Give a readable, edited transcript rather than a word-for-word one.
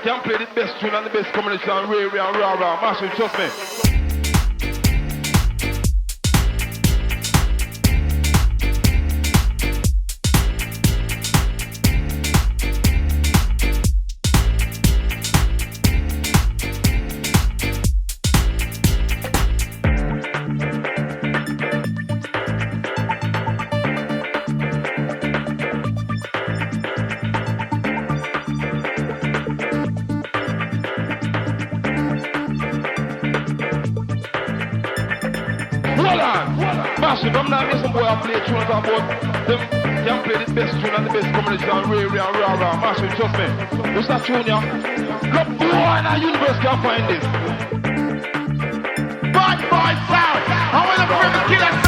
can play the best tune and the best combination and Ray Ray and Rah Rah. Marshall, trust me. Massive, I'm not some boy I play tunes about them can play the best tune and the best combination and Ray Ray and Rah Rah. Massive, trust me. What's that tune, yeah? No boy in our universe can find this. Bad boy sound. I want to bring the killer